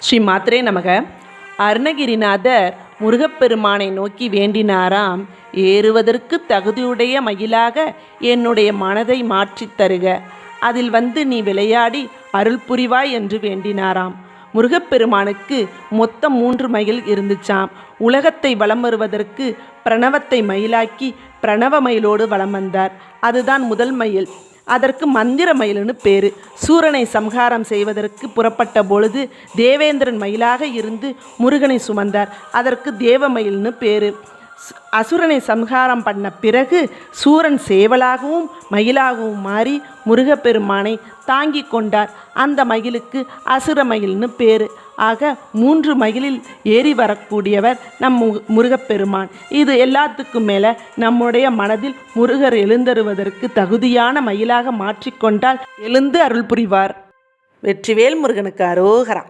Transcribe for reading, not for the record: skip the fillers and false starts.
ஸ்ரீ மாத்ரே நமக. அருணகிரிநாதர் முருகப்பெருமானை நோக்கி வேண்டினாராம், ஏறுவதற்கு தகுதியுடைய மயிலாக என்னுடைய மனதை மாற்றித் தருக, அதில் வந்து நீ விளையாடி அருள் புரிவாய் என்று வேண்டினாராம். முருகப்பெருமானுக்கு மொத்தம் 3 மயில் இருந்துச்சாம். உலகத்தை வலம் வருவதற்கு பிரணவத்தை மயிலாக்கி பிரணவ மயிலோடு வலம் வந்தார். அதுதான் முதல் மயில். அதற்கு மந்திர மயில்னு பேரு. சூரனை சம்ஹாரம் செய்வதற்கு புறப்பட்ட பொழுது தேவேந்திரன் மயிலாக இருந்து முருகனை சுமந்தார். அதற்கு தேவமயில்னு பேரு. அசுரனை சம்ஹாரம் பண்ண பிறகு சூரன் சேவலாகவும் மயிலாகவும் மாறி முருகப்பெருமானை தாங்கி கொண்டார். அந்த மயிலுக்கு அசுர மயில்னு பேரு. ஆக 3 மயிலில் ஏறி வரக்கூடியவர் நம் முருகப்பெருமான். இது எல்லாத்துக்கும் மேலே நம்முடைய மனதில் முருகர் எழுந்தருவதற்கு தகுதியான மயிலாக மாற்றிக்கொண்டால் எழுந்து அருள் புரிவார். வெற்றிவேல் முருகனுக்கு அரோகரா.